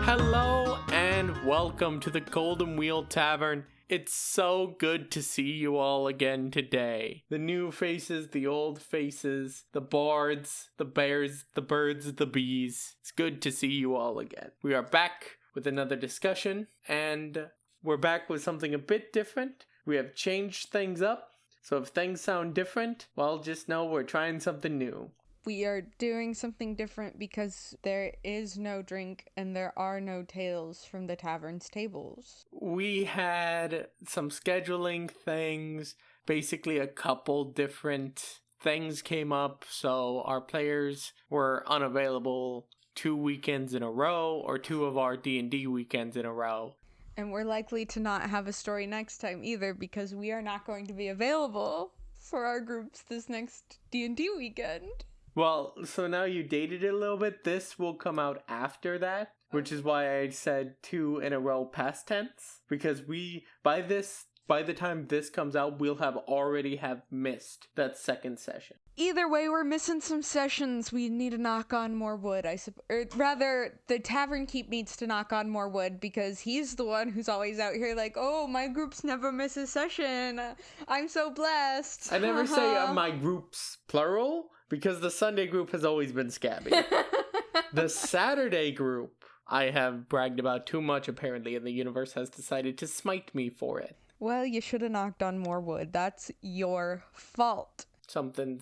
Hello and welcome to the Golden Wheel Tavern. It's so good to see you all again today. The new faces, the old faces, the bards, the bears, the birds, the bees. It's good to see you all again. We are back with another discussion, and we're back with something a bit different. We have changed things up, so if things sound different, well, just know we're trying something new. We are doing something different because there is no drink and there are no tales from the tavern's tables. We had some scheduling things, basically a couple different things came up, so our players were unavailable 2 weekends in a row, or 2 of our D&D weekends in a row. And we're likely to not have a story next time either because we are not going to be available for our groups this next D&D weekend. Well, so now you dated it a little bit. This will come out after that, which is why I said 2 in a row past tense. Because by the time this comes out, we'll have already missed that second session. Either way, we're missing some sessions. We need to knock on more wood, or rather, the Tavern Keep needs to knock on more wood because he's the one who's always out here like, oh, my groups never miss a session. I'm so blessed. I never say my groups plural because the Sunday group has always been scabby. The Saturday group I have bragged about too much apparently, and the universe has decided to smite me for it. Well, you should have knocked on more wood. That's your fault. Something,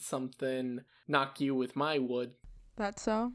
knock you with my wood. That's so?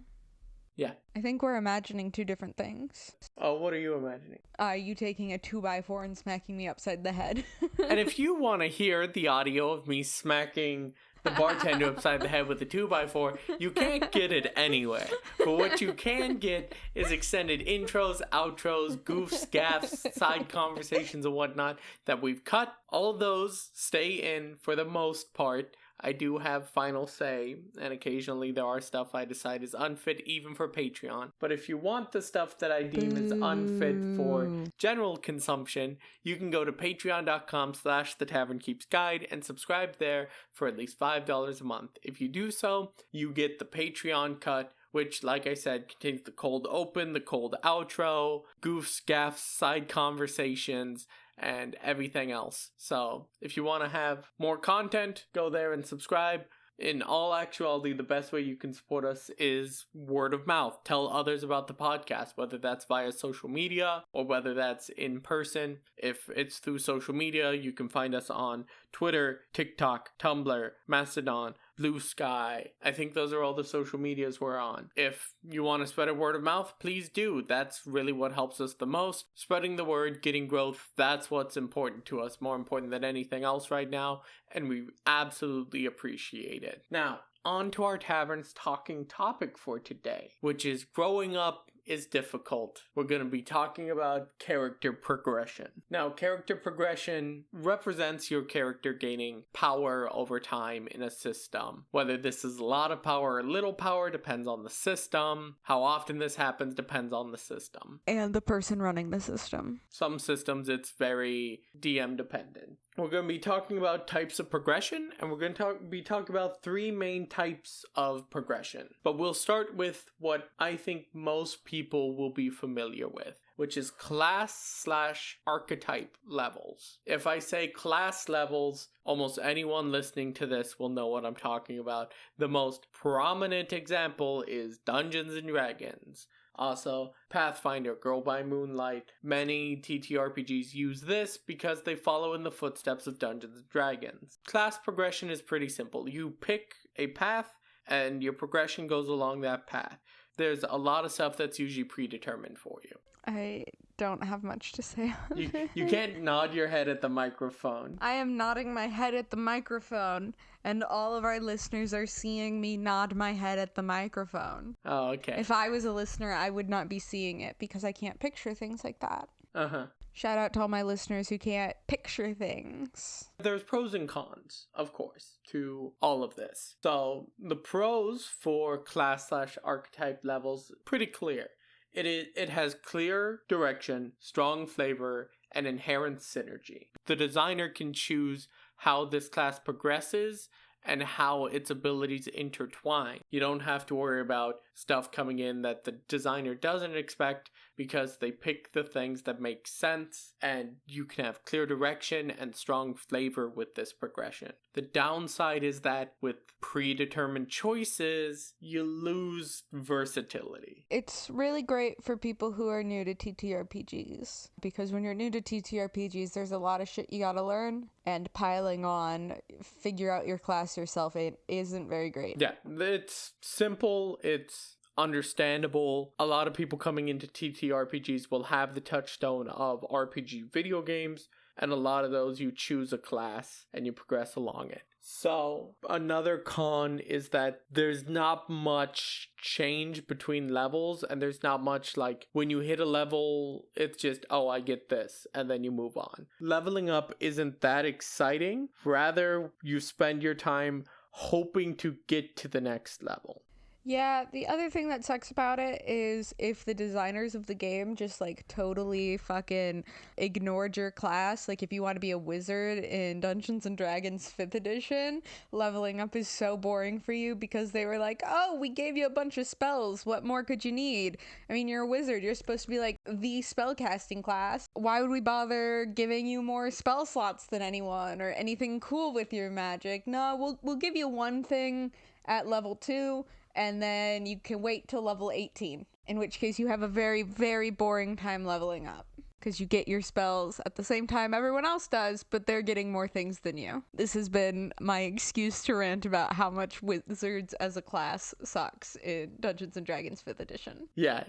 Yeah. I think we're imagining 2 different things. Oh, what are you imagining? You taking a 2x4 and smacking me upside the head. And if you want to hear the audio of me smacking the bartender upside the head with a 2x4, you can't get it anywhere. But what you can get is extended intros, outros, goofs, gaffs, side conversations, and whatnot that we've cut. All of those stay in for the most part. I do have final say, and occasionally there are stuff I decide is unfit even for Patreon. But if you want the stuff that I deem is unfit for general consumption, you can go to patreon.com/thetavernkeepsguide and subscribe there for at least $5 a month. If you do so, you get the Patreon cut, which, like I said, contains the cold open, the cold outro, goofs, gaffs, side conversations, and everything else. So if you want to have more content, go there and subscribe. In all actuality, the best way you can support us is word of mouth. Tell others about the podcast, whether that's via social media or whether that's in person. If it's through social media, you can find us on Twitter, TikTok, Tumblr, Mastodon, Blue Sky. I think those are all the social medias we're on. If you want to spread a word of mouth, please do. That's really what helps us the most. Spreading the word, getting growth, that's what's important to us, more important than anything else right now, and we absolutely appreciate it. Now, on to our tavern's talking topic for today, which is growing up is difficult. We're going to be talking about character progression. Now, character progression represents your character gaining power over time in a system. Whether this is a lot of power or little power depends on the system. How often this happens depends on the system. And the person running the system. Some systems it's very DM dependent. We're going to be talking about types of progression, and we're going to be talking about 3 main types of progression. But we'll start with what I think most people will be familiar with, which is class/archetype levels. If I say class levels, almost anyone listening to this will know what I'm talking about. The most prominent example is Dungeons and Dragons. Also, Pathfinder, Girl by Moonlight. Many TTRPGs use this because they follow in the footsteps of Dungeons and Dragons. Class progression is pretty simple. You pick a path and your progression goes along that path. There's a lot of stuff that's usually predetermined for you. I don't have much to say on it. You can't nod your head at the microphone. I am nodding my head at the microphone, and all of our listeners are seeing me nod my head at the microphone. Oh, okay. If I was a listener, I would not be seeing it because I can't picture things like that. Uh-huh. Shout out to all my listeners who can't picture things. There's pros and cons, of course, to all of this. So the pros for class/archetype levels, pretty clear. It has clear direction, strong flavor, and inherent synergy. The designer can choose how this class progresses and how its abilities intertwine. You don't have to worry about stuff coming in that the designer doesn't expect because they pick the things that make sense, and you can have clear direction and strong flavor with this progression. The downside is that with predetermined choices, you lose versatility. It's really great for people who are new to TTRPGs, because when you're new to TTRPGs, there's a lot of shit you gotta learn, and piling on, figure out your class yourself, it isn't very great. Yeah, it's simple, it's understandable. A lot of people coming into TTRPGs will have the touchstone of RPG video games, and a lot of those you choose a class and you progress along it. So another con is that there's not much change between levels, and there's not much like when you hit a level, it's just, oh, I get this, and then you move on. Leveling up isn't that exciting. Rather, you spend your time hoping to get to the next level. Yeah, the other thing that sucks about it is if the designers of the game just like totally fucking ignored your class. Like if you want to be a wizard in Dungeons and Dragons 5th edition, leveling up is so boring for you because they were like, oh, we gave you a bunch of spells. What more could you need? I mean, you're a wizard. You're supposed to be like the spellcasting class. Why would we bother giving you more spell slots than anyone or anything cool with your magic? No, we'll give you one thing at level 2. And then you can wait till level 18, in which case you have a very, very boring time leveling up. Because you get your spells at the same time everyone else does, but they're getting more things than you. This has been my excuse to rant about how much wizards as a class sucks in Dungeons and Dragons 5th edition. Yeah,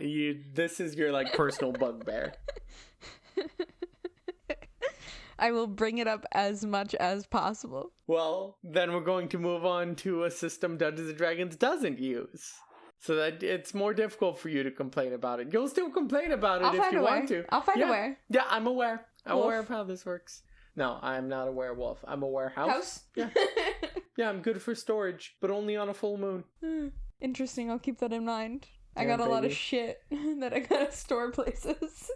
this is your like personal bugbear. I will bring it up as much as possible. Well, then we're going to move on to a system Dungeons & Dragons doesn't use. So that it's more difficult for you to complain about it. You'll still complain about it if you want to. I'll find a way. Yeah, I'm aware. I'm aware of how this works. No, I'm not a werewolf. I'm a warehouse. Yeah. Yeah, I'm good for storage, but only on a full moon. Interesting. I'll keep that in mind. I Yeah, got a lot of baby. shit that I gotta store places.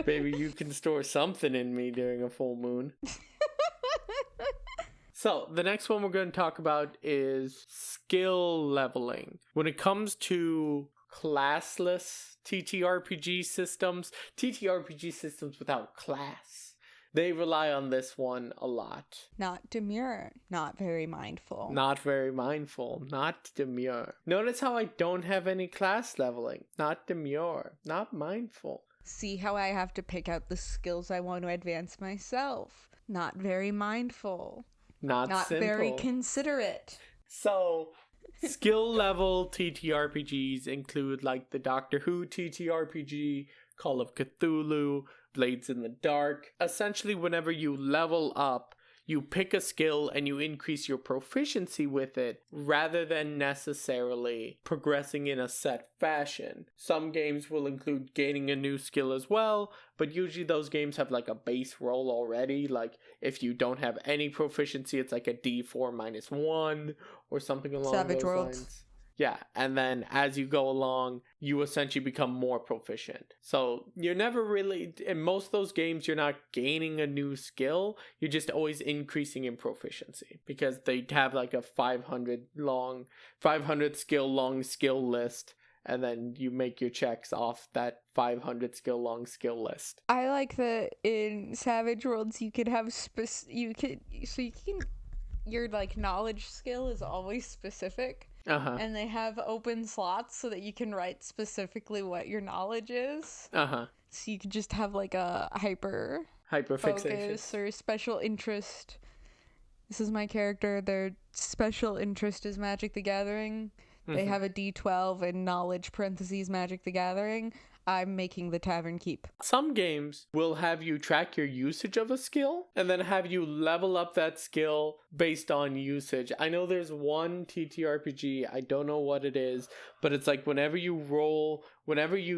Baby, you can store something in me during a full moon. So, the next one we're going to talk about is skill leveling. When it comes to classless TTRPG systems without class, they rely on this one a lot. Not demure, not very mindful. Not very mindful, not demure. Notice how I don't have any class leveling. Not demure, not mindful. See how I have to pick out the skills I want to advance myself. Not very mindful. Not simple. Very considerate. So, skill level TTRPGs include like the Doctor Who TTRPG, Call of Cthulhu, Blades in the Dark. Essentially, whenever you level up, you pick a skill and you increase your proficiency with it rather than necessarily progressing in a set fashion. Some games will include gaining a new skill as well, but usually those games have like a base roll already. Like if you don't have any proficiency, it's like a D4 -1 or something along Savage those Worlds. lines. Yeah, and then as you go along, you essentially become more proficient. So you're never really, in most of those games, you're not gaining a new skill. You're just always increasing in proficiency because they have like a 500 skill long skill list. And then you make your checks off that 500 skill long skill list. I like that in Savage Worlds you could have your like knowledge skill is always specific. Uh-huh. And they have open slots so that you can write specifically what your knowledge is. Uh-huh. So you could just have like a hyper Hyperfixation. focus or special interest. This is my character. Their special interest is Magic the Gathering. They have a D12 and knowledge parentheses Magic the Gathering. I'm making the tavern keep. Some games will have you track your usage of a skill and then have you level up that skill based on usage. I know there's one TTRPG, I don't know what it is, but it's like whenever you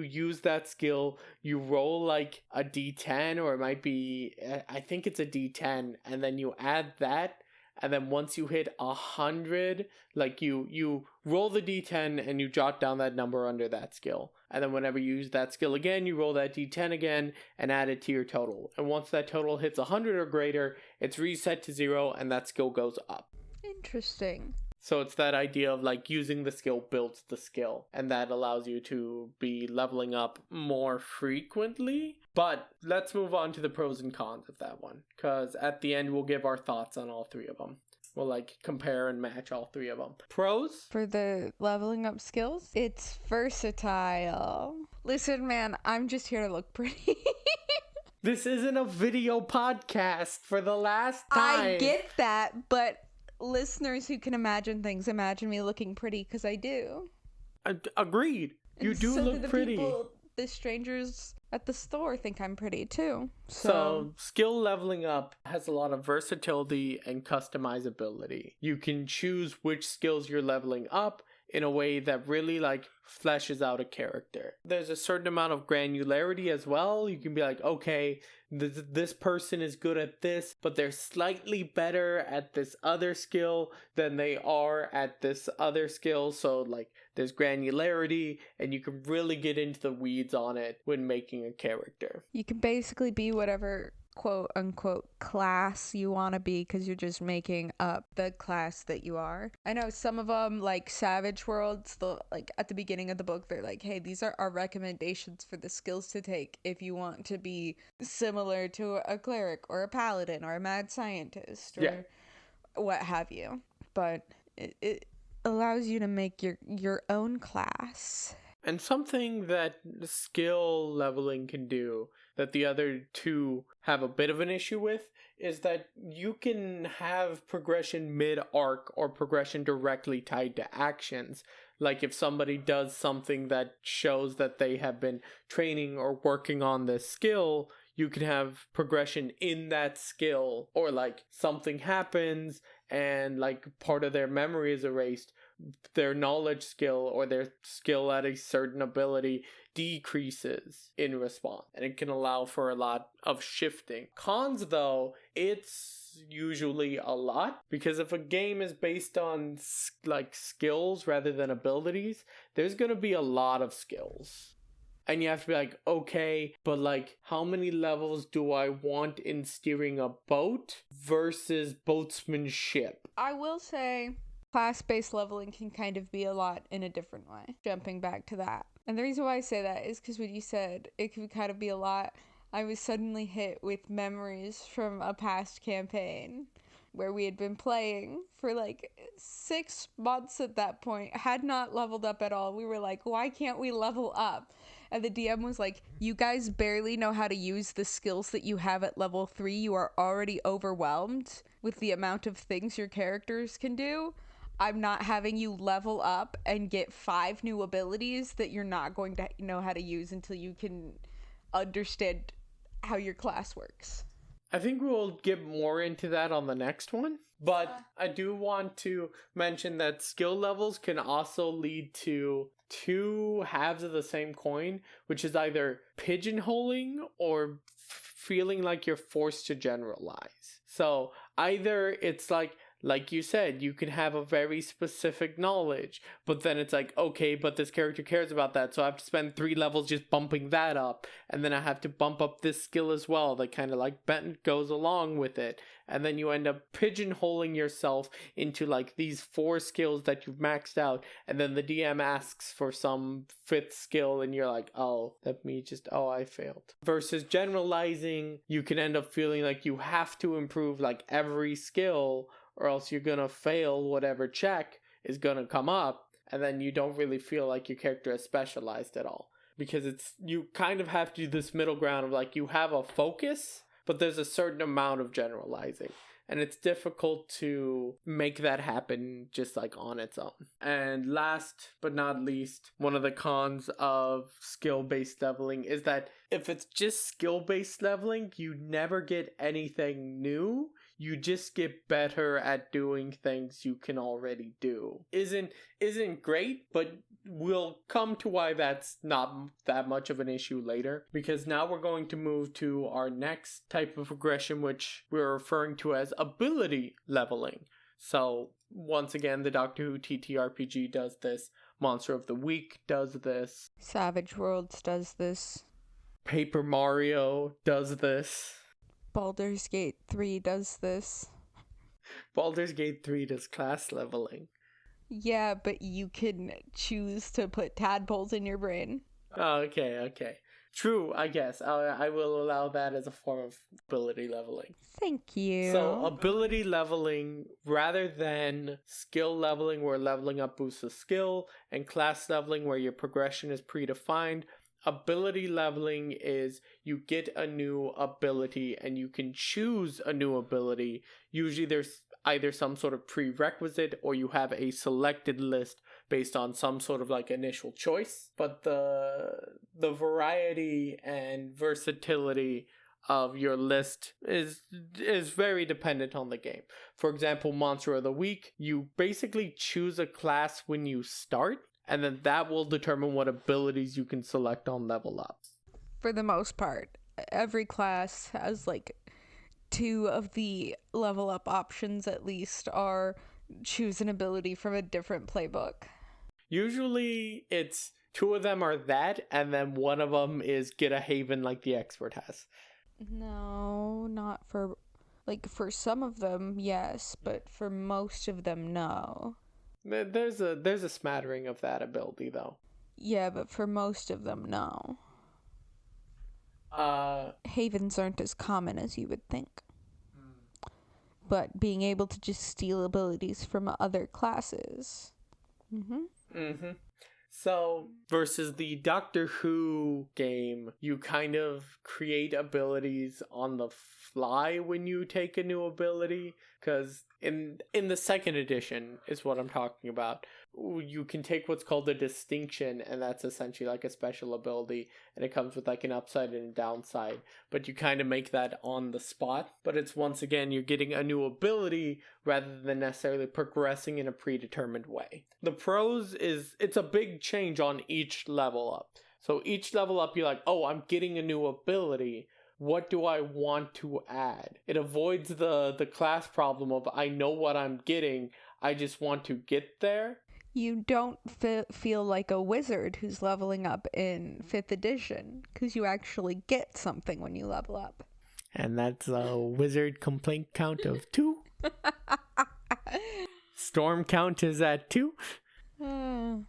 use that skill, you roll like a D10, or it might be, I think it's a D10, and then you add that. And then once you hit 100, like you roll the D10 and you jot down that number under that skill. And then whenever you use that skill again, you roll that D10 again and add it to your total. And once that total hits 100 or greater, it's reset to 0 and that skill goes up. Interesting. So it's that idea of like using the skill builds the skill, and that allows you to be leveling up more frequently. But let's move on to the pros and cons of that one, because at the end we'll give our thoughts on all three of them. We'll like compare and match all three of them. Pros? For the leveling up skills, it's versatile. Listen, man, I'm just here to look pretty. This isn't a video podcast for the last time. I get that, but listeners who can imagine things imagine me looking pretty, because I do. Agreed. You do look pretty. The strangers at the store think I'm pretty too. So skill leveling up has a lot of versatility and customizability. You can choose which skills you're leveling up in a way that really like fleshes out a character. There's a certain amount of granularity as well. You can be like, okay, this person is good at this, but they're slightly better at this other skill than they are at this other skill. So like there's granularity, and you can really get into the weeds on it when making a character. You can basically be whatever quote unquote class you want to be, because you're just making up the class that you are. I know some of them, like Savage Worlds, like at the beginning of the book, they're like, hey, these are our recommendations for the skills to take if you want to be similar to a cleric or a paladin or a mad scientist or what have you. But it allows you to make your own class. And something that skill leveling can do that the other two have a bit of an issue with is that you can have progression mid-arc or progression directly tied to actions. Like if somebody does something that shows that they have been training or working on this skill, you can have progression in that skill, or like something happens and like part of their memory is erased. Their knowledge skill or their skill at a certain ability decreases in response, and it can allow for a lot of shifting. Cons though, it's usually a lot, because if a game is based on like skills rather than abilities, there's going to be a lot of skills. And you have to be like, okay, but like how many levels do I want in steering a boat versus boatsmanship? I will say class-based leveling can kind of be a lot in a different way. Jumping back to that. And the reason why I say that is because when you said it could kind of be a lot, I was suddenly hit with memories from a past campaign where we had been playing for like 6 months at that point, had not leveled up at all. We were like, why can't we level up? And the DM was like, you guys barely know how to use the skills that you have at level 3. You are already overwhelmed with the amount of things your characters can do. I'm not having you level up and get 5 new abilities that you're not going to know how to use until you can understand how your class works. I think we'll get more into that on the next one, but I do want to mention that skill levels can also lead to 2 halves of the same coin, which is either pigeonholing or feeling like you're forced to generalize. So either it's like you said, you can have a very specific knowledge, but then it's like, okay, but this character cares about that, so I have to spend 3 levels just bumping that up, and then I have to bump up this skill as well that kind of like goes along with it, and then you end up pigeonholing yourself into like these 4 skills that you've maxed out, and then the DM asks for some 5th skill, and you're like, I failed. Versus generalizing, you can end up feeling like you have to improve like every skill, or else you're gonna fail whatever check is gonna come up, and then you don't really feel like your character is specialized at all. Because you kind of have to do this middle ground of like, you have a focus, but there's a certain amount of generalizing. And it's difficult to make that happen just like on its own. And last but not least, one of the cons of skill-based leveling is that if it's just skill-based leveling, you never get anything new. You just get better at doing things you can already do. Isn't great, but we'll come to why that's not that much of an issue later, because now we're going to move to our next type of progression, which we're referring to as ability leveling. So once again, the Doctor Who TTRPG does this. Monster of the Week does this. Savage Worlds does this. Paper Mario does this. Baldur's Gate 3 does this. Baldur's Gate 3 does class leveling. Yeah, but you can choose to put tadpoles in your brain. Oh, okay. True, I guess. I will allow that as a form of ability leveling. Thank you. So, ability leveling, rather than skill leveling, where leveling up boosts a skill, and class leveling, where your progression is predefined, ability leveling is you get a new ability and you can choose a new ability. Usually there's either some sort of prerequisite or you have a selected list based on some sort of like initial choice. But the variety and versatility of your list is very dependent on the game. For example, Monster of the Week, you basically choose a class when you start, and then that will determine what abilities you can select on level up. For the most part, every class has like 2 of the level up options at least are choose an ability from a different playbook. Usually it's 2 of them are that, and then 1 of them is get a haven like the expert has. No, not for, like, for some of them, yes, but for most of them, no. There's a smattering of that ability, though. Yeah, but for most of them, no. Havens aren't as common as you would think. But being able to just steal abilities from other classes. So, versus the Doctor Who game, you kind of create abilities on the fly when you take a new ability. Because in the second edition is what I'm talking about. You can take what's called a distinction, and that's essentially like a special ability, and it comes with like an upside and a downside. But you kind of make that on the spot. But it's once again, you're getting a new ability rather than necessarily progressing in a predetermined way. The pros is it's a big change on each level up. So each level up, you're like, oh, I'm getting a new ability. What do I want to add? It avoids the class problem of I know what I'm getting, I just want to get there. You don't feel like a wizard who's leveling up in 5th edition, because you actually get something when you level up. And that's a wizard complaint count of 2. Storm count is at 2. And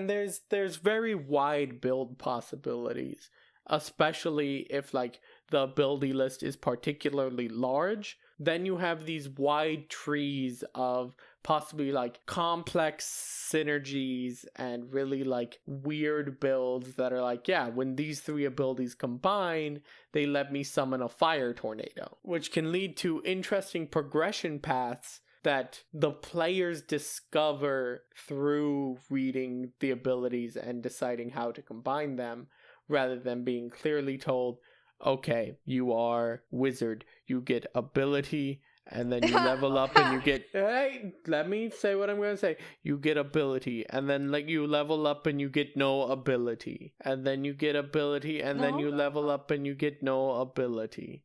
there's very wide build possibilities, especially if like the ability list is particularly large. Then you have these wide trees of possibly like complex synergies and really like weird builds that are like, yeah, when these 3 abilities combine, they let me summon a fire tornado, which can lead to interesting progression paths that the players discover through reading the abilities and deciding how to combine them, rather than being clearly told, okay, you are wizard, you get ability, and then you level up and you get, hey, let me say what I'm going to say. You get ability, and then like you level up and you get no ability, and then you get ability, and then you level up and you get no ability.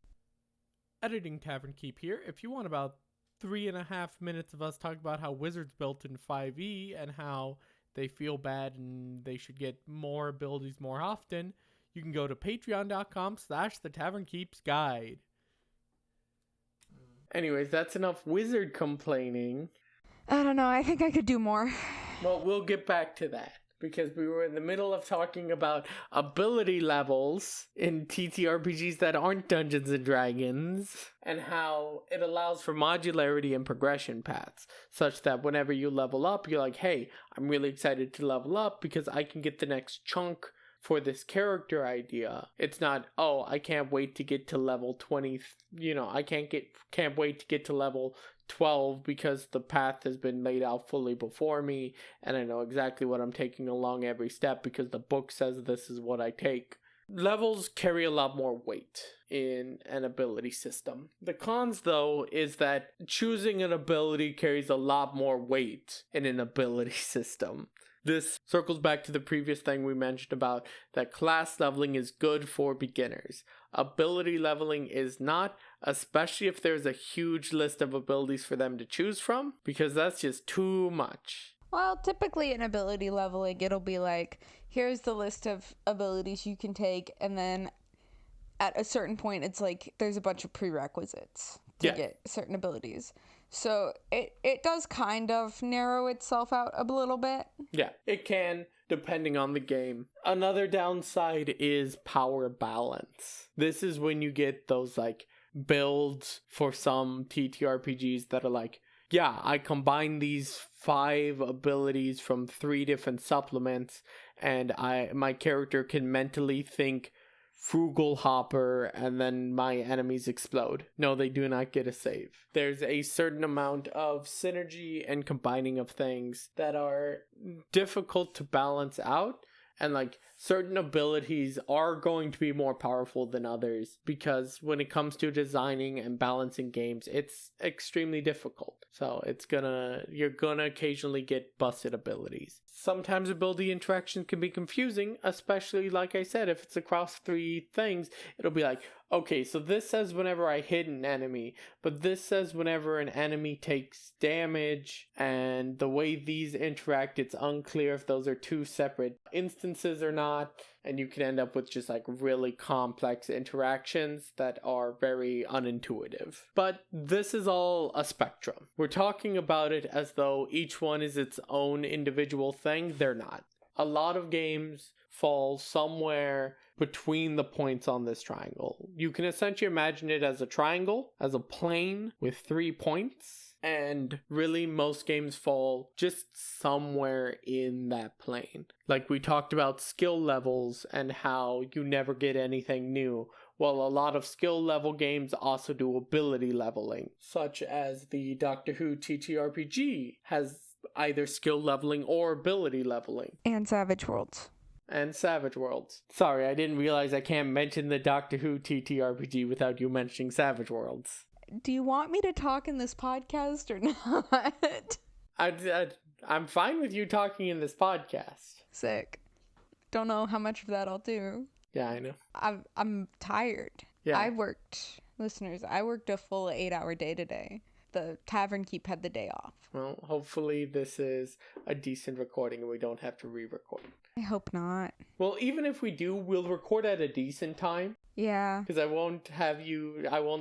Editing Tavern Keep here. If you want about 3.5 minutes of us talking about how Wizards built in 5e and how they feel bad and they should get more abilities more often, you can go to patreon.com/thetavernkeepsguide. Anyways, that's enough wizard complaining. I don't know, I think I could do more. Well, we'll get back to that, because we were in the middle of talking about ability levels in TTRPGs that aren't Dungeons and Dragons, and how it allows for modularity and progression paths, such that whenever you level up, you're like, hey, I'm really excited to level up because I can get the next chunk for this character idea. It's not, oh, I can't wait to get to level 20, I can't wait to get to level 12 because the path has been laid out fully before me and I know exactly what I'm taking along every step because the book says this is what I take. Levels carry a lot more weight in an ability system. The cons, though, is that choosing an ability carries a lot more weight in an ability system. This circles back to the previous thing we mentioned about that class leveling is good for beginners. Ability leveling is not, especially if there's a huge list of abilities for them to choose from, because that's just too much. Well, typically in ability leveling, it'll be like, here's the list of abilities you can take, and then at a certain point, it's like there's a bunch of prerequisites to get certain abilities. So it does kind of narrow itself out a little bit. Yeah, it can, depending on the game. Another downside is power balance. This is when you get those like builds for some TTRPGs that are like, yeah, I combine these 5 abilities from 3 different supplements, and my character can mentally think frugal hopper, and then my enemies explode. No, they do not get a save. There's a certain amount of synergy and combining of things that are difficult to balance out, and like certain abilities are going to be more powerful than others, because when it comes to designing and balancing games, it's extremely difficult. So you're gonna occasionally get busted abilities. Sometimes ability interaction can be confusing, especially like I said, if it's across 3 things, it'll be like, okay, so this says whenever I hit an enemy, but this says whenever an enemy takes damage, and the way these interact, it's unclear if those are 2 separate instances or not, and you can end up with just like really complex interactions that are very unintuitive. But this is all a spectrum. We're talking about it as though each one is its own individual thing. They're not. A lot of games fall somewhere between the points on this triangle. You can essentially imagine it as a triangle, as a plane with 3 points. And really, most games fall just somewhere in that plane. Like we talked about skill levels and how you never get anything new. Well, a lot of skill level games also do ability leveling, such as the Doctor Who TTRPG has either skill leveling or ability leveling. And Savage Worlds. Sorry, I didn't realize I can't mention the Doctor Who TTRPG without you mentioning Savage Worlds. Do you want me to talk in this podcast or not? I'm fine with you talking in this podcast. Sick. Don't know how much of that I'll do. Yeah, I know. I'm tired. Yeah. I worked a full 8-hour day today. The Tavern Keep had the day off. Well, hopefully this is a decent recording and we don't have to re-record. I hope not. Well, even if we do, we'll record at a decent time. Yeah. Because I won't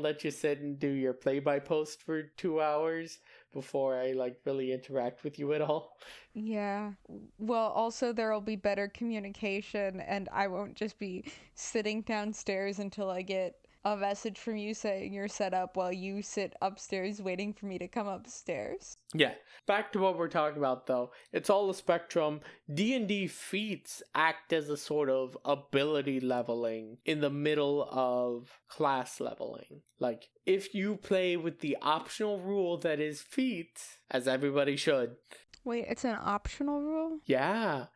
let you sit and do your play-by-post for 2 hours before I really interact with you at all. Yeah. Well, also there'll be better communication, and I won't just be sitting downstairs until I get a message from you saying you're set up while you sit upstairs waiting for me to come upstairs. Yeah. Back to what we're talking about, though. It's all a spectrum. D&D feats act as a sort of ability leveling in the middle of class leveling. Like, if you play with the optional rule that is feats, as everybody should. Wait, it's an optional rule? Yeah.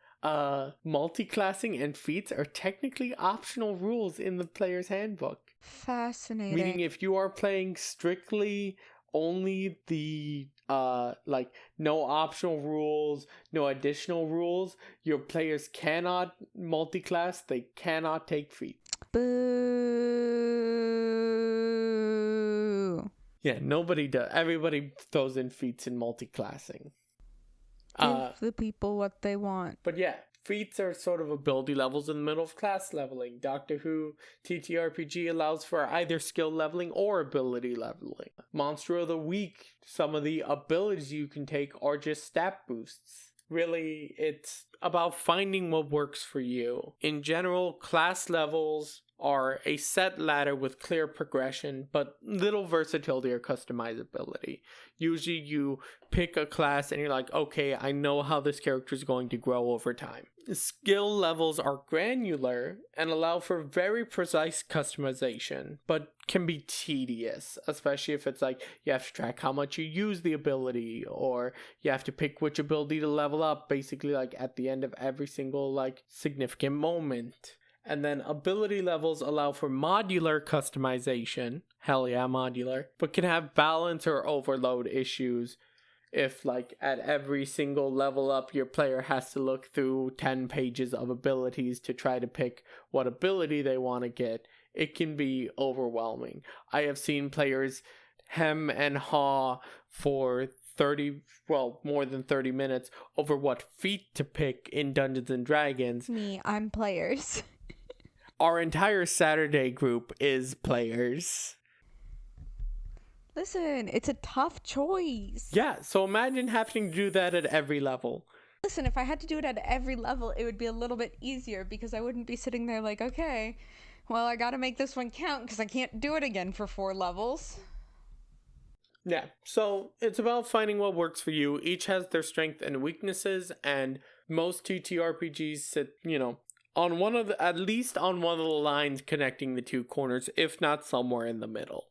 Multi-classing and feats are technically optional rules in the player's handbook. Fascinating. Meaning if you are playing strictly only the no optional rules, no additional rules, your players cannot multi-class, they cannot take feats. Boo. Yeah, nobody does. Everybody throws in feats in multi-classing. Give the people what they want. But yeah, feats are sort of ability levels in the middle of class leveling. Doctor Who TTRPG allows for either skill leveling or ability leveling. Monster of the Week, some of the abilities you can take are just stat boosts. Really, it's about finding what works for you. In general, class levels are a set ladder with clear progression, but little versatility or customizability. Usually you pick a class and you're like, okay, I know how this character is going to grow over time. Skill levels are granular and allow for very precise customization, but can be tedious, especially if it's like you have to track how much you use the ability, or you have to pick which ability to level up, basically like at the end of every single significant moment. And then ability levels allow for modular customization. Hell yeah, modular. But can have balance or overload issues if at every single level up your player has to look through 10 pages of abilities to try to pick what ability they want to get. It can be overwhelming. I have seen players hem and haw for more than 30 minutes over what feat to pick in Dungeons and Dragons. Me, I'm players. Our entire Saturday group is players. Listen, it's a tough choice. Yeah, so imagine having to do that at every level. Listen, if I had to do it at every level, it would be a little bit easier because I wouldn't be sitting there like, okay, well, I gotta make this one count because I can't do it again for 4 levels. Yeah, so it's about finding what works for you. Each has their strengths and weaknesses, and most TTRPGs sit, on at least on one of the lines connecting the two corners, if not somewhere in the middle.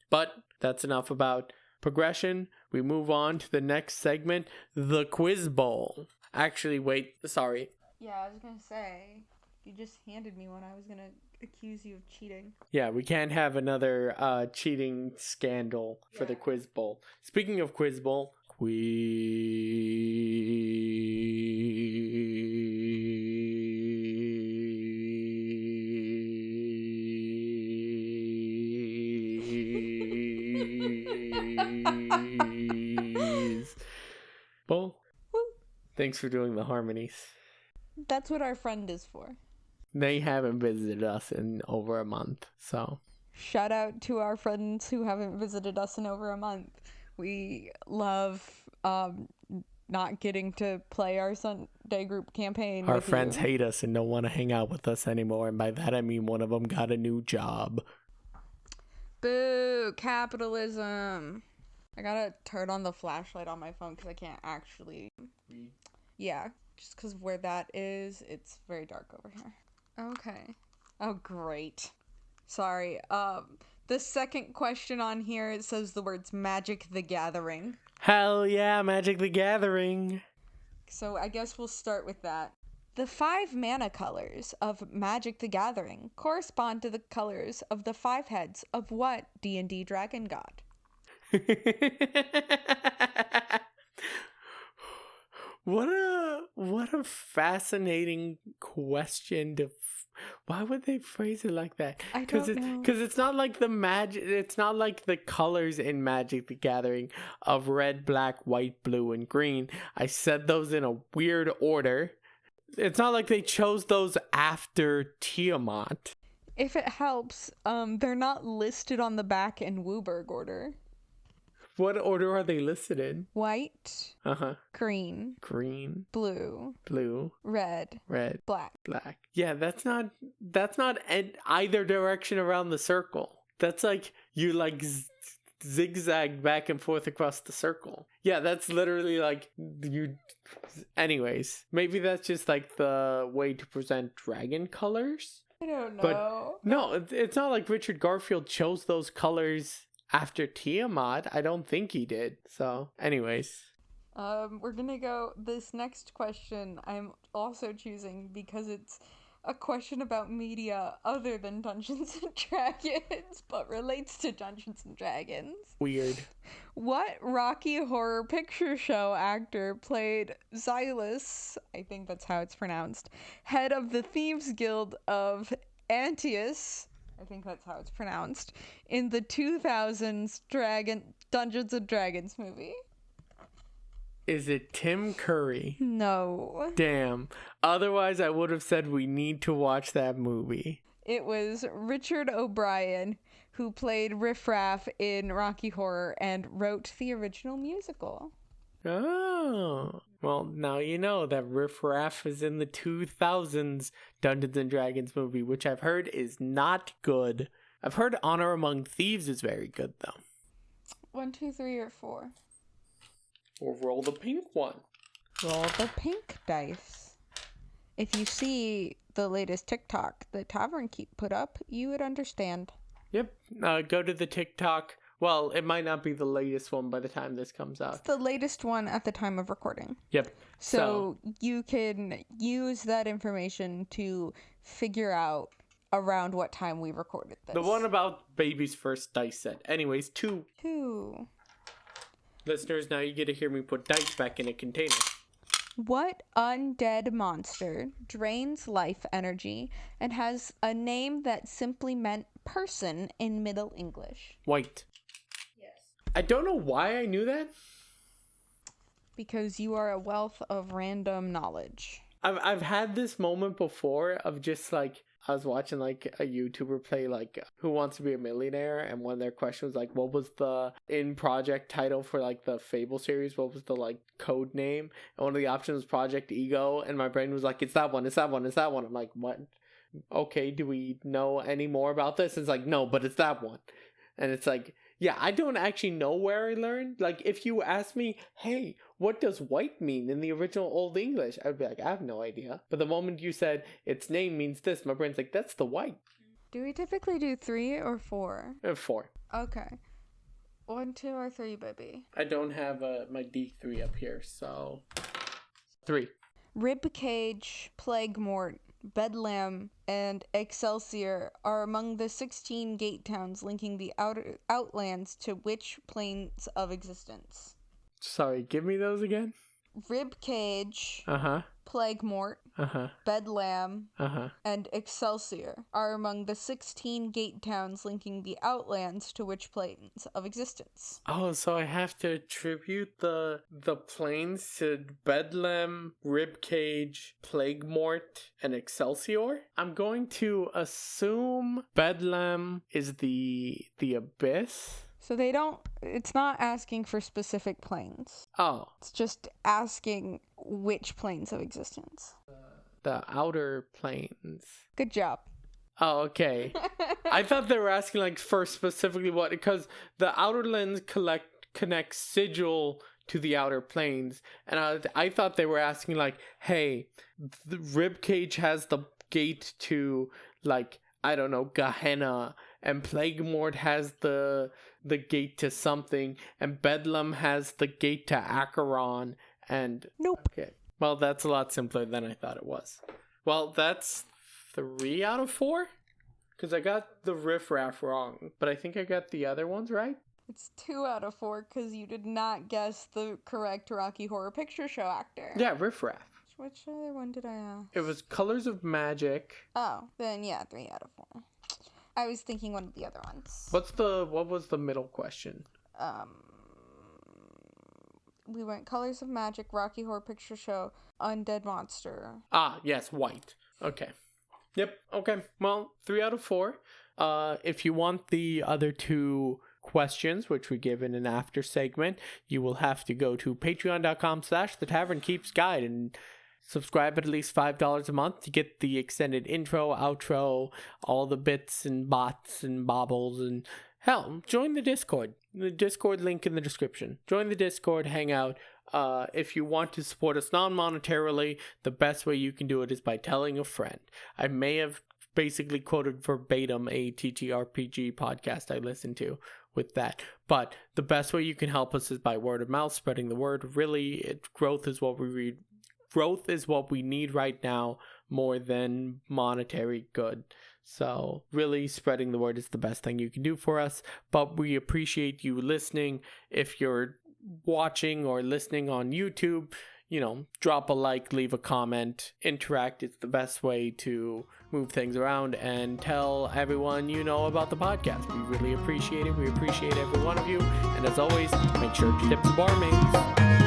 But that's enough about progression. We move on to the next segment, the Quiz Bowl. Actually, wait, sorry. Yeah, I was gonna say, you just handed me one. I was gonna accuse you of cheating. Yeah, we can't have another cheating scandal for the Quiz Bowl. Speaking of Quiz Bowl, Bowl. Thanks for doing the harmonies. That's what our friend is for. They haven't visited us in over a month, so. Shout out to our friends who haven't visited us in over a month. We love not getting to play our Sunday group campaign. Our friends hate us and don't want to hang out with us anymore, and by that I mean one of them got a new job. Boo, capitalism. I gotta turn on the flashlight on my phone because I can't actually read. Yeah, just because of where that is, it's very dark over here. Okay. Oh, great. Sorry. The second question on here, it says the words Magic the Gathering. Hell yeah, Magic the Gathering. So I guess we'll start with that. The 5 mana colors of Magic the Gathering correspond to the colors of the 5 heads of what D&D dragon god? What a fascinating question to. Why would they phrase it like that? I don't know. Because it's not like it's not like the colors in Magic the Gathering of red, black, white, blue, and green. I said those in a weird order. It's not like they chose those after Tiamat. If it helps, they're not listed on the back in Wooburg order. What order are they listed in? White. Green. Blue. Red. Black. Yeah, that's not either direction around the circle. That's like you zigzag back and forth across the circle. Yeah, that's literally like you. Anyways, maybe that's just like the way to present dragon colors. I don't know. But no, it's not like Richard Garfield chose those colors after Tiamat. I don't think he did. So, anyways. We're gonna go, this next question I'm also choosing because it's a question about media other than Dungeons and Dragons, but relates to Dungeons and Dragons. Weird. What Rocky Horror Picture Show actor played Xylus, I think that's how it's pronounced, head of the Thieves Guild of Antaeus, I think that's how it's pronounced, in the 2000s Dungeons and Dragons movie? Is it Tim Curry? No. Damn. Otherwise, I would have said we need to watch that movie. It was Richard O'Brien, who played Riff Raff in Rocky Horror and wrote the original musical. Oh. Well, now you know that Riff Raff is in the 2000s Dungeons and Dragons movie, which I've heard is not good. I've heard Honor Among Thieves is very good, though. 1, 2, 3, or 4? Or roll the pink one. Roll the pink dice. If you see the latest TikTok the Tavern Keep put up, you would understand. Yep. Go to the TikTok. Well, it might not be the latest one by the time this comes out. It's the latest one at the time of recording. Yep. So you can use that information to figure out around what time we recorded this. The one about baby's first dice set. Anyways, 2. Listeners, now you get to hear me put dice back in a container. What undead monster drains life energy and has a name that simply meant person in Middle English? White. Yes. I don't know why I knew that. Because you are a wealth of random knowledge. I've had this moment before of just like, I was watching like a YouTuber play like Who Wants to Be a Millionaire, and one of their questions was like, what was the in project title for like the Fable series? What was the like code name? And one of the options was Project Ego, and my brain was like, it's that one, it's that one, it's that one. I'm like, what? Okay, do we know any more about this? It's like, no, but it's that one. And it's like, yeah, I don't actually know where I learned. Like, if you ask me, hey, what does white mean in the original Old English? I'd be like, I have no idea. But the moment you said its name means this, my brain's like, that's the white. Do we typically do 3 or 4? 4. Okay. 1, 2, or 3, baby. I don't have my D3 up here, so 3. Ribcage, Plague Mort, Bedlam, and Excelsior are among the 16 gate towns linking the outlands to which planes of existence? Sorry, give me those again. Ribcage, Plague Mort, Bedlam, and Excelsior are among the 16 gate towns linking the outlands to which planes of existence? Oh, so I have to attribute the planes to Bedlam, Ribcage, Plague Mort, and Excelsior? I'm going to assume Bedlam is the abyss. So it's not asking for specific planes. Oh. It's just asking which planes of existence. The outer planes. Good job. Oh, okay. I thought they were asking like for specifically what, because the outer lands connects Sigil to the outer planes, and I thought they were asking like, hey, the Ribcage has the gate to like, I don't know, Gehenna, and Plague Mort has the gate to something, and Bedlam has the gate to Acheron, and... Nope. Okay. Well, that's a lot simpler than I thought it was. Well, that's 3 out of 4? Because I got the riffraff wrong, but I think I got the other ones right? It's 2 out of 4 because you did not guess the correct Rocky Horror Picture Show actor. Yeah, riffraff. Which other one did I ask? It was Colors of Magic. Oh, then yeah, 3 out of 4. I was thinking one of the other ones. What was the middle question? We went Colors of Magic, Rocky Horror Picture Show, Undead Monster. Ah, yes, white. Okay. Yep, okay. Well, 3 out of 4. If you want the other 2 questions, which we give in an after segment, you will have to go to patreon.com/thetavernkeepsguide and subscribe at least $5 a month to get the extended intro, outro, all the bits and bots and bobbles, and hell, join the Discord. The Discord link in the description. Join the Discord, hang out. If you want to support us non-monetarily, the best way you can do it is by telling a friend. I may have basically quoted verbatim a TTRPG podcast I listened to with that, but the best way you can help us is by word of mouth, spreading the word. Really, growth is what we read. Growth is what we need right now more than monetary good. So really spreading the word is the best thing you can do for us. But we appreciate you listening. If you're watching or listening on YouTube, drop a like, leave a comment, interact. It's the best way to move things around and tell everyone you know about the podcast. We really appreciate it. We appreciate every one of you. And as always, make sure to tip the barmaids.